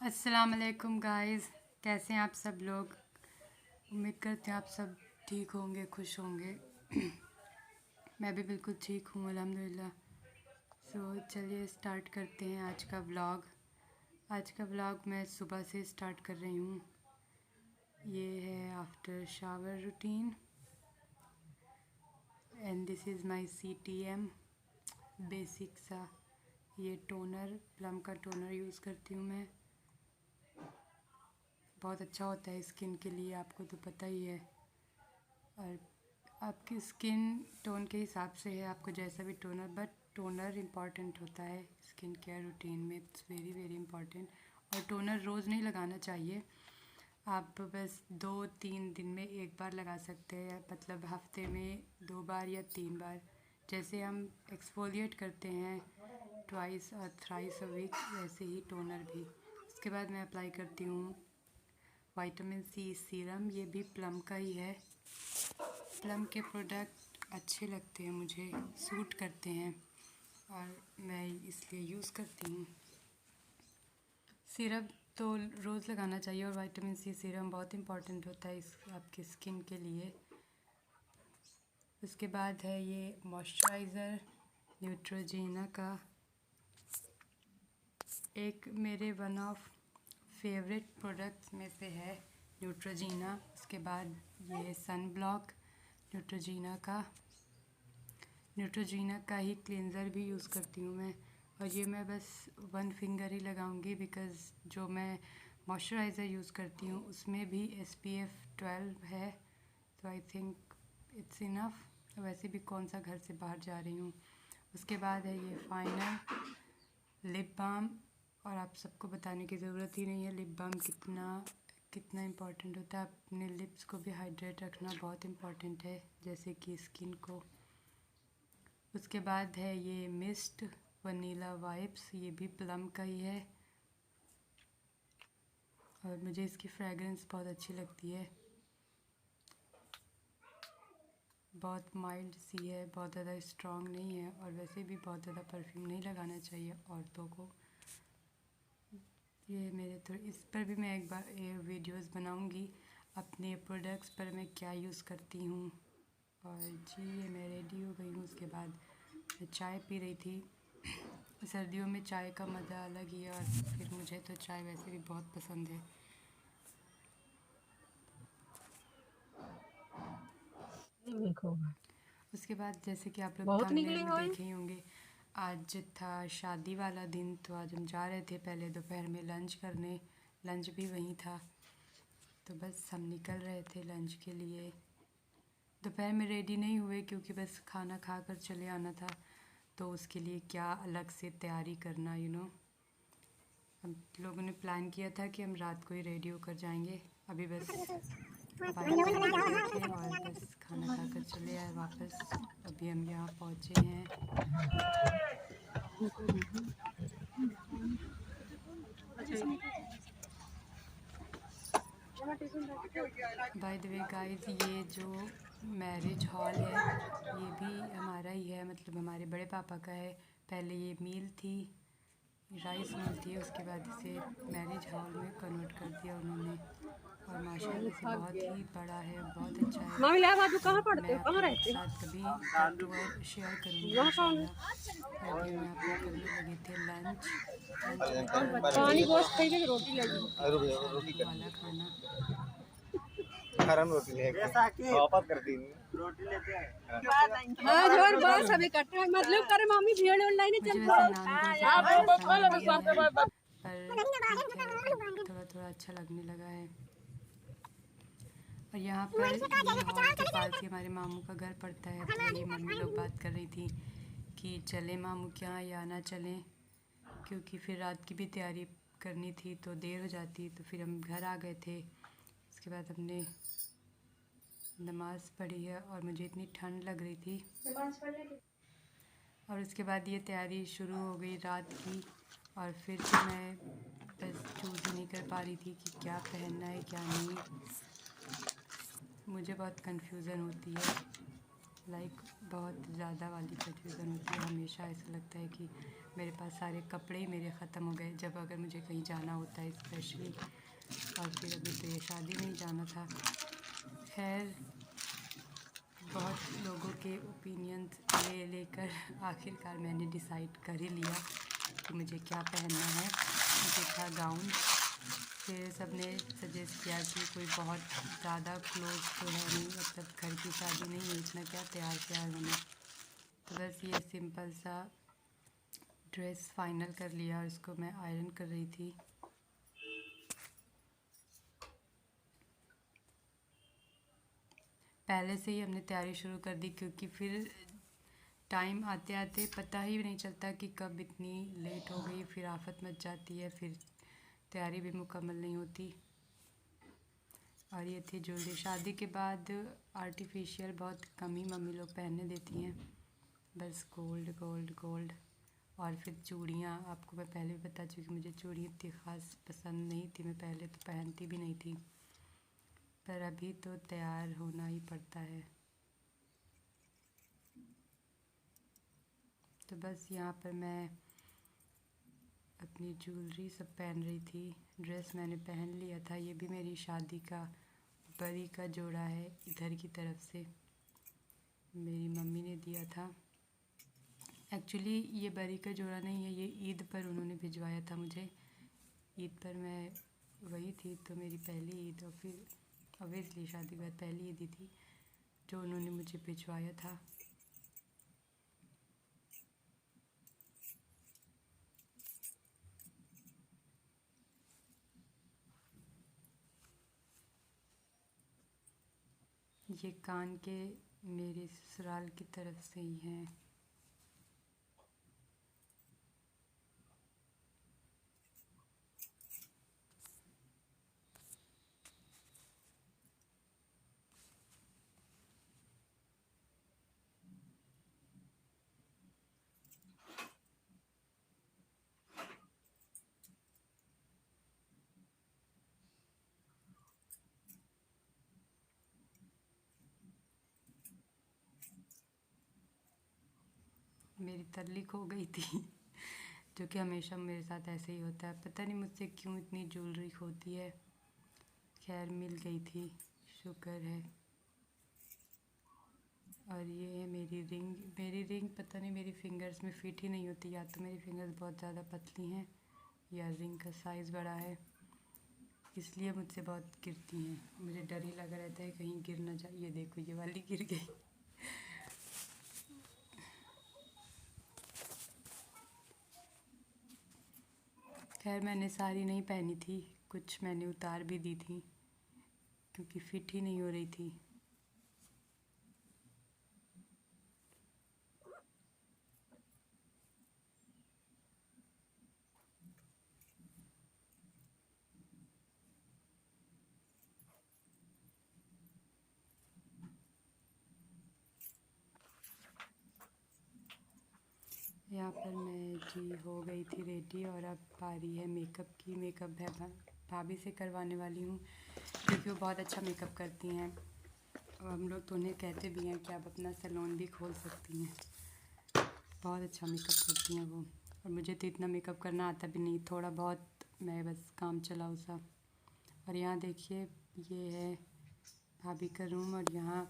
अस्सलाम वालेकुम गाइस, कैसे हैं आप सब लोग। उम्मीद करते हैं आप सब ठीक होंगे, खुश होंगे। मैं भी बिल्कुल ठीक हूँ अल्हम्दुलिल्लाह। चलिए स्टार्ट करते हैं आज का व्लॉग। आज का व्लॉग मैं सुबह से स्टार्ट कर रही हूँ। ये है after shower routine and this is my CTM basic सा। ये टोनर, प्लम का टोनर यूज़ करती हूँ मैं। बहुत अच्छा होता है स्किन के लिए, आपको तो पता ही है। और आपकी स्किन टोन के हिसाब से है, आपको जैसा भी टोनर, बट टोनर इम्पॉर्टेंट होता है स्किन केयर रूटीन में। It's very very important. और टोनर रोज़ नहीं लगाना चाहिए, आप बस 2-3 दिन में एक बार लगा सकते हैं, मतलब हफ्ते में 2 बार या 3 बार। जैसे हम एक्सफोलिएट करते हैं ट्वाइस और थ्राइस अ वीक, वैसे ही टोनर भी। उसके बाद मैं अप्लाई करती हूँ विटामिन C सीरम। ये भी प्लम का ही है। प्लम के प्रोडक्ट अच्छे लगते हैं मुझे, सूट करते हैं और मैं इसलिए यूज़ करती हूँ। सिरप तो रोज़ लगाना चाहिए और विटामिन C सीरम बहुत इम्पॉर्टेंट होता है इस आपकी स्किन के लिए। उसके बाद है ये मॉइस्चराइज़र न्यूट्रोजीना का, एक मेरे वन ऑफ फेवरेट प्रोडक्ट्स में से है न्यूट्रोजीना। उसके बाद ये सन ब्लॉक न्यूट्रोजीना का ही क्लींज़र भी यूज़ करती हूँ मैं। और ये मैं बस 1 फिंगर ही लगाऊंगी बिकॉज़ जो मैं मॉइस्चराइज़र यूज़ करती हूँ उसमें भी SPF 12 है, तो आई थिंक इट्स इनफ। वैसे भी कौन सा घर से बाहर जा रही हूँ। उसके बाद है ये फाइनल लिप बाम। और आप सबको बताने की ज़रूरत ही नहीं है लिप बाम कितना इम्पॉर्टेंट होता है। अपने लिप्स को भी हाइड्रेट रखना बहुत इम्पॉर्टेंट है, जैसे कि स्किन को। उसके बाद है ये मिस्ट वनीला वाइब्स, ये भी प्लम का ही है और मुझे इसकी फ्रेगरेंस बहुत अच्छी लगती है। बहुत माइल्ड सी है, बहुत ज़्यादा स्ट्रॉन्ग नहीं है और वैसे भी बहुत ज़्यादा परफ्यूम नहीं लगाना चाहिए औरतों को। ये मेरे तो इस पर भी मैं एक बार वीडियोस बनाऊंगी अपने प्रोडक्ट्स पर मैं क्या यूज़ करती हूँ। और जी ये मैं रेडी हो गई हूँ। उसके बाद मैं चाय पी रही थी। सर्दियों में चाय का मज़ा अलग ही है और फिर मुझे तो चाय वैसे भी बहुत पसंद है। देखो उसके बाद जैसे कि आप लोग बहुत थंबनेल निकले में हो। देखे ही होंगे, आज था शादी वाला दिन, तो आज हम जा रहे थे पहले दोपहर में लंच करने। लंच भी वहीं था, तो बस हम निकल रहे थे लंच के लिए। दोपहर में रेडी नहीं हुए क्योंकि बस खाना खा कर चले आना था, तो उसके लिए क्या अलग से तैयारी करना हम लोगों ने प्लान किया था कि हम रात को ही रेडी होकर जाएंगे। अभी बस बाइक लेके गए थे और बस खाना खाकर चले आए वापस। अभी हम यहाँ पहुँचे हैं। बाय द वे गाइस, ये जो मैरिज हॉल है ये भी हमारा ही है, मतलब हमारे बड़े पापा का है। पहले ये मील थी, राइस मिल थी, उसके बाद इसे मैरिज हॉल में कन्वर्ट कर दिया उन्होंने। और माशाल्लाह से बहुत ही बड़ा है, बहुत अच्छा है। मामी लाभ आप कहाँ पढ़ते मैं हो, आप कहाँ लोगों के रहते हो? साथ कभी का टूर शेयर करूँगी वहाँ कौन है? इंशाल्लाह। और अभी हम यहाँ पे करने लगे थे लंच। लंच में था पानी रोटी गोश्त खाइए रोटी लगी। और शादी वाला खाना। गरम रोटी लेके वापस कर दी रोटी लेते हैं। हाँ जोर बस अभी इकट्ठा मतलब करे मामी भीड़ ऑनलाइन मुझे चल वैसे नान रोटी खाना पसंद नहीं है, पर ठीक है, थोड़ा थोड़ा अच्छा लगने लगा है। और यहाँ पर ये हॉल के पास ही हमारे मामू का घर पड़ता है, तो वही मम्मी लोग बात कर रही थी कि चलें मामू के यहाँ या ना चलें, क्योंकि फिर रात की भी तैयारी करनी थी तो देर हो जाती। तो फिर हम घर आ गए थे। उसके बाद हमने नमाज़ पढ़ी है और मुझे इतनी ठंड लग रही थी। और उसके बाद ये तैयारी शुरू हो गई रात की, और फिर से मैं बस चूज़ ही नहीं कर पा रही थी कि क्या पहनना है क्या नहीं। मुझे बहुत कन्फ्यूज़न होती है, लाइक बहुत ज़्यादा वाली कन्फ्यूज़न होती है। हमेशा ऐसा लगता है कि मेरे पास सारे कपड़े ही मेरे ख़त्म हो गए जब अगर मुझे कहीं जाना होता है स्पेशली। और फिर अभी तो ये शादी में ही जाना था। खैर, बहुत लोगों के ओपिनियंस लेकर आखिरकार मैंने डिसाइड कर ही लिया कि मुझे क्या पहनना है। मुझे था गाउन। फिर सबने सजेस्ट किया कि कोई बहुत ज़्यादा क्लोज तो है नहीं, मतलब घर की शादी नहीं है, इतना क्या तैयार होना। तो बस ये सिंपल सा ड्रेस फाइनल कर लिया और इसको मैं आयरन कर रही थी। पहले से ही हमने तैयारी शुरू कर दी क्योंकि फिर टाइम आते आते पता ही नहीं चलता कि कब इतनी लेट हो गई, फिर आफत मच जाती है, फिर तैयारी भी मुकम्मल नहीं होती। और ये थी ज्वेलरी। शादी के बाद आर्टिफिशियल बहुत कम ही मम्मी लोग पहनने देती हैं, बस गोल्ड गोल्ड गोल्ड। और फिर चूड़ियाँ, आपको मैं पहले भी बता चुकी, मुझे चूड़ी इतनी ख़ास पसंद नहीं थी, मैं पहले तो पहनती भी नहीं थी, पर अभी तो तैयार होना ही पड़ता है। तो बस यहाँ पर मैं अपनी ज्वेलरी सब पहन रही थी। ड्रेस मैंने पहन लिया था, ये भी मेरी शादी का बरी का जोड़ा है, इधर की तरफ से मेरी मम्मी ने दिया था। एक्चुअली ये बरी का जोड़ा नहीं है, ये ईद पर उन्होंने भिजवाया था मुझे। ईद पर मैं वही थी, तो मेरी पहली ईद, और फिर ऑब्वियसली शादी के बाद पहली ईद ही थी जो उन्होंने मुझे भिजवाया था। ये कान के मेरे ससुराल की तरफ से ही हैं। मेरी तरली खो गई थी जो कि हमेशा मेरे साथ ऐसे ही होता है, पता नहीं मुझसे क्यों इतनी ज्वेलरी खोती है। खैर मिल गई थी, शुक्र है। और ये है मेरी रिंग। मेरी रिंग पता नहीं मेरी फिंगर्स में फिट ही नहीं होती, या तो मेरी फिंगर्स बहुत ज़्यादा पतली हैं या रिंग का साइज़ बड़ा है, इसलिए मुझसे बहुत गिरती हैं। मुझे डर ही लगा रहता है कहीं गिर ना जाए। ये देखो, ये वाली गिर गई। खैर मैंने सारी नहीं पहनी थी, कुछ मैंने उतार भी दी थी क्योंकि फिट ही नहीं हो रही थी। यहाँ पर मैं जी हो गई थी रेडी, और अब बारी है मेकअप की। मेकअप भाभी से करवाने वाली हूँ क्योंकि वो बहुत अच्छा मेकअप करती हैं, और हम लोग तो उन्हें कहते भी हैं कि आप अपना सैलून भी खोल सकती हैं। बहुत अच्छा मेकअप करती हैं वो, और मुझे तो इतना मेकअप करना आता भी नहीं, थोड़ा बहुत मैं बस काम चलाऊँ सा। और यहाँ देखिए, ये है भाभी का रूम, और यहाँ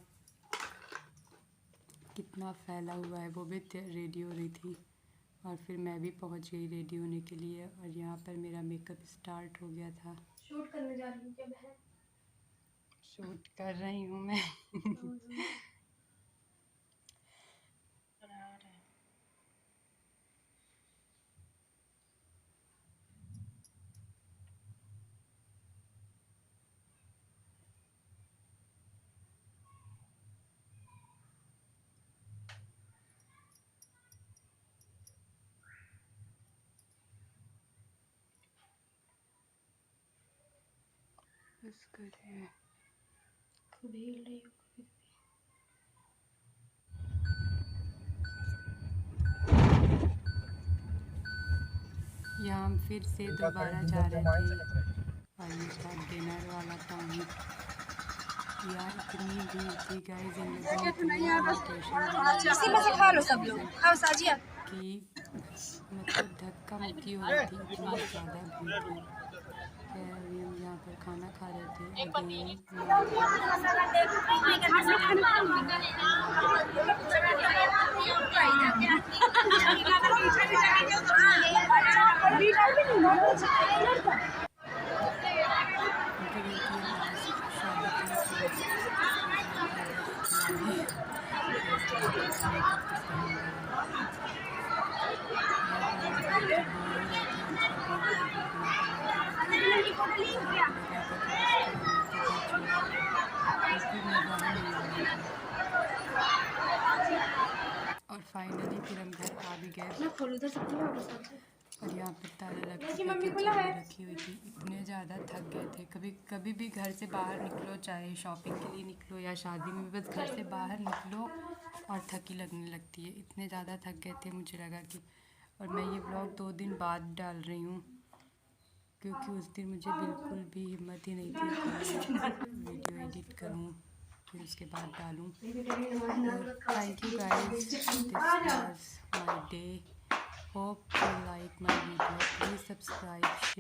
कितना फैला हुआ है। वो भी रेडी हो रही थी और फिर मैं भी पहुंच गई रेडी होने के लिए, और यहाँ पर मेरा मेकअप स्टार्ट हो गया था। शूट करने जा रही हूँ क्या बहन? शूट कर रही हूँ मैं। बस करिए, खुद हिल रही हूँ। यहाँ हम फिर से दोबारा जा रहे थे, और ये था डिनर वाला टाइम। यार इतनी भीड़ थी गाइस, इन लोगों ने इसी में से खा लो सब लोग। खाओ साजिया। कि मतलब धक्का मुक्की हो रही थी, इतनी ज़्यादा भीड़ थी। खैर अभी हम यहाँ पर खाना खा रहे थे। और फाइनली फिर हम घर आ भी गए और यहाँ पर ताला लग चुका था, चाबी रखी हुई थी। इतने ज़्यादा थक गए थे। कभी भी घर से बाहर निकलो, चाहे शॉपिंग के लिए निकलो या शादी में, बस घर से बाहर निकलो और थकी लगने लगती है। इतने ज़्यादा थक गए थे, मुझे लगा कि, और मैं ये ब्लॉग 2 दिन बाद डाल रही हूँ क्योंकि उस दिन मुझे बिल्कुल भी हिम्मत ही नहीं थी कि वीडियो एडिट करूँ फिर उसके बाद डालूँ। Thank you guys, this was my day, hope you like my video, please subscribe.